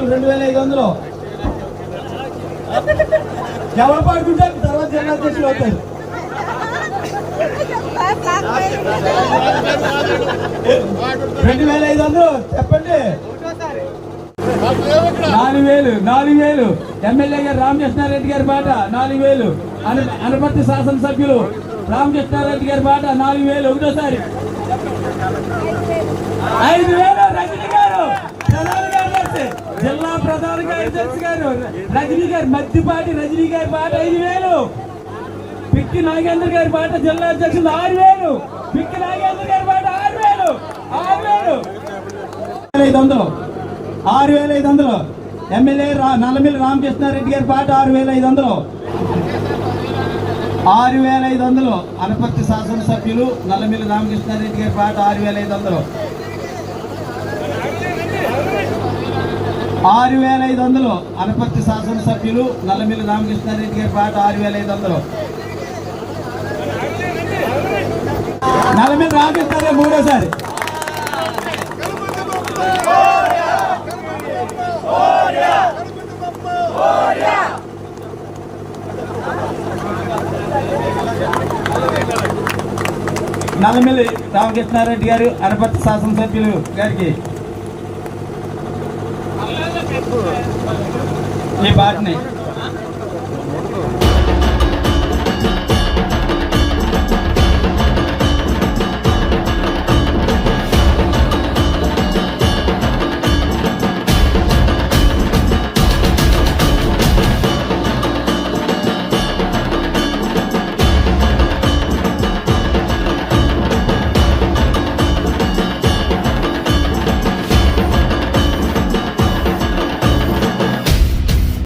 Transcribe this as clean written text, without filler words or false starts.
2500 ఎవరు పాడుకుంటారు తర్వాత జిల్లా అధ్యక్షులు అవుతారు. 2500 చెప్పండి. 4000 ఎమ్మెల్యే గారు రామకృష్ణారెడ్డి గారి పాట 4000. అనపర్తి శాసనసభ్యులు రామకృష్ణారెడ్డి గారి పాట 4000. ఒకటోసారి 5000 రజనీ గారు ప్రధాన కార్యదర్శి జిల్లా ప్రధాన కార్యదర్శి గారు రజనీ గారు మద్దిపాటి రజనీ గారి పాట 5000. పిక్కి నాగేంద్ర గారి పాట జిల్లా అధ్యక్షులు 6000. పిక్కి నాగేంద్ర గారి పాట 6000. 6500 ఎమ్మెల్యే నల్లమిల్లి రామకృష్ణారెడ్డి గారి పాట 6500. 6500 అనపర్తి శాసనసభ్యులు నల్లమిల్లి రామకృష్ణారెడ్డి గారి పాట 6500. 6500 అనపర్తి శాసనసభ్యులు నల్లమిల్లి రామకృష్ణారెడ్డి గారి పాట 6500. నల్లమిల్లి రామకృష్ణారెడ్డి మూడోసారి. నల్లమిల్లి రామకృష్ణారెడ్డి గారు అనపర్తి శాసనసభ్యులు గారికి ఈ పాటని